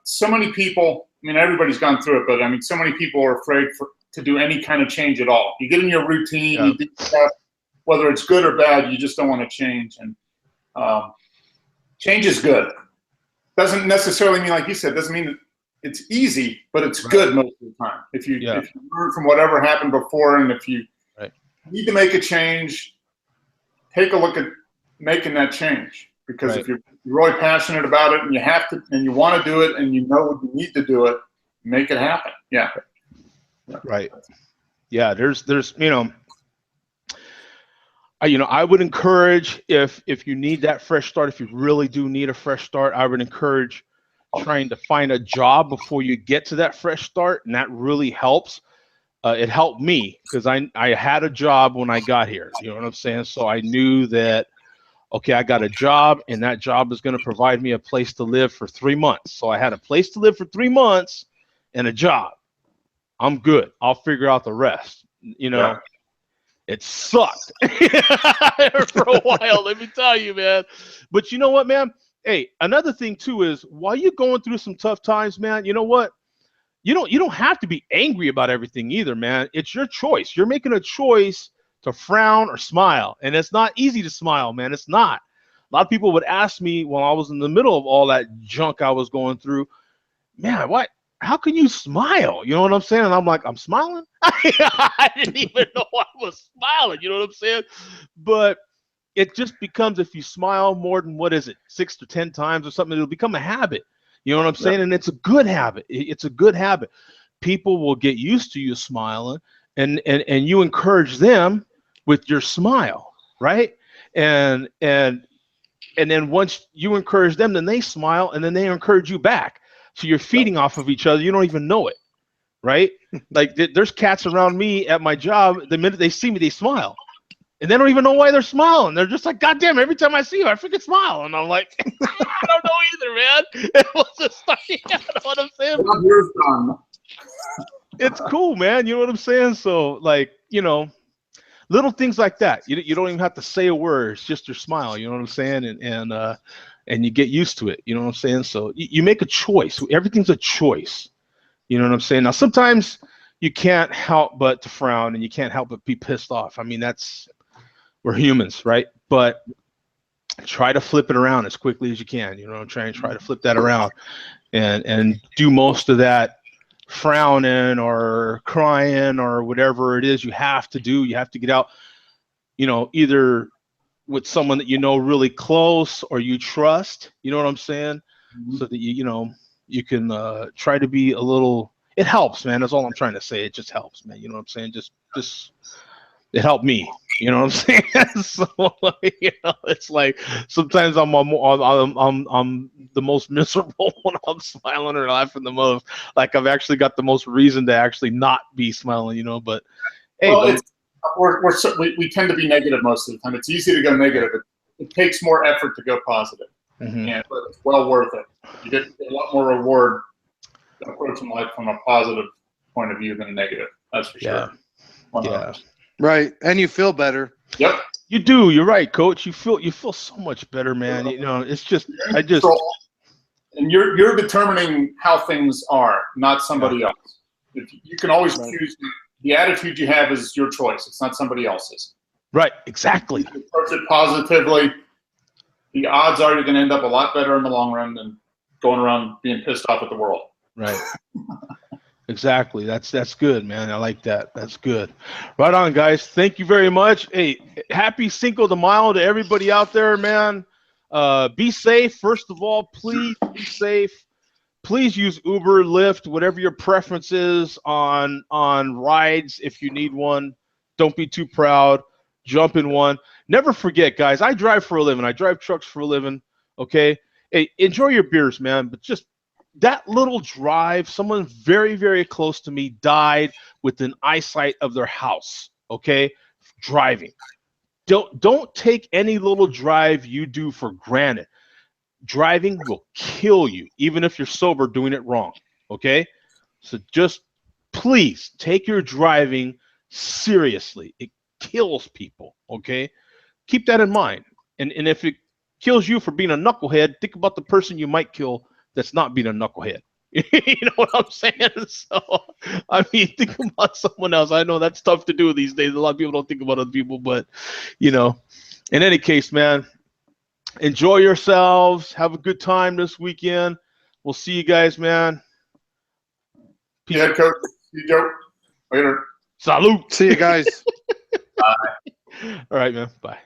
So many people, I mean, everybody's gone through it, but I mean, so many people are afraid to do any kind of change at all. You get in your routine, you do stuff, whether it's good or bad, you just don't want to change. And change is good. Doesn't necessarily mean, like you said, doesn't mean it's easy, but it's good most of the time. If you learn from whatever happened before, and if you need to make a change, take a look at making that change. Because if you're really passionate about it and you have to, and you want to do it, and you know you need to do it, make it happen. Yeah. Right. Yeah. There's I would encourage if you need that fresh start, if you really do need a fresh start, I would encourage trying to find a job before you get to that fresh start, and that really helps. It helped me because I had a job when I got here. You know what I'm saying? So I knew that, okay, I got a job, and that job is going to provide me a place to live for 3 months. So I had a place to live for 3 months and a job. I'm good. I'll figure out the rest. You know. Yeah. It sucked for a while, let me tell you, man. But you know what, man? Hey, another thing too is while you're going through some tough times, man, you know what? You don't have to be angry about everything either, man. It's your choice. You're making a choice to frown or smile, and it's not easy to smile, man. It's not. A lot of people would ask me while I was in the middle of all that junk I was going through, man, what? How can you smile? You know what I'm saying? And I'm like, I'm smiling? I didn't even know I was smiling. You know what I'm saying? But it just becomes, if you smile more than, 6 to 10 times or something, it'll become a habit. You know what I'm saying? And it's a good habit. It's a good habit. People will get used to you smiling, and you encourage them with your smile, right? And then once you encourage them, then they smile, and then they encourage you back. So you're feeding off of each other. You don't even know it, right? Like there's cats around me at my job. The minute they see me, they smile. And they don't even know why they're smiling. They're just like, God damn, every time I see you, I freaking smile. And I'm like, I don't know either, man. It was just like, you know what I'm saying? It's cool, man. You know what I'm saying? So, like, you know, little things like that. You don't even have to say a word. It's just your smile. You know what I'm saying? And you get used to it. You know what I'm saying? So you make a choice. Everything's a choice. You know what I'm saying? Now, sometimes you can't help but to frown, and you can't help but be pissed off. I mean, we're humans, right? But try to flip it around as quickly as you can. You know, try to flip that around, and do most of that frowning or crying or whatever it is you have to do. You have to get out, you know, either with someone that you know really close or you trust. You know what I'm saying? So that you can try to be a little. It helps, man. That's all I'm trying to say. It just helps, man. You know what I'm saying? Just it helped me. You know what I'm saying? So it's like sometimes I'm the most miserable when I'm smiling or laughing the most. Like I've actually got the most reason to actually not be smiling, But hey, well, we tend to be negative most of the time. It's easy to go negative. It takes more effort to go positive, but it's well worth it. You get a lot more reward approaching life from a positive point of view than a negative. That's for sure. Yeah. Right, and you feel better. Yep. You do. You're right, Coach. You feel so much better, man. It's just and you're determining how things are, not somebody else. You can always choose. The attitude you have is your choice. It's not somebody else's. Right. Exactly. If you approach it positively, the odds are you're going to end up a lot better in the long run than going around being pissed off at the world. Right. Exactly. That's good, man. I like that. That's good. Right on, guys. Thank you very much. Hey, happy Cinco de Mayo to everybody out there, man. Be safe. First of all, please be safe. Please use Uber, Lyft, whatever your preference is on rides. If you need one, don't be too proud. Jump in one. Never forget, guys, I drive for a living. I drive trucks for a living. Okay. Hey, enjoy your beers, man. But just that little drive, someone very, very close to me died within eyesight of their house. Okay. Driving. Don't take any little drive you do for granted. Driving will kill you, even if you're sober doing it wrong. Okay. So just please take your driving seriously. It kills people. Okay. Keep that in mind. And if it kills you for being a knucklehead, think about the person you might kill that's not being a knucklehead. You know what I'm saying? So, I mean, think about someone else. I know that's tough to do these days. A lot of people don't think about other people, but, in any case, man, enjoy yourselves. Have a good time this weekend. We'll see you guys, man. Peace. Yeah, Coach. See you, Joe. Later. Salute. See you guys. Bye. All right, man. Bye.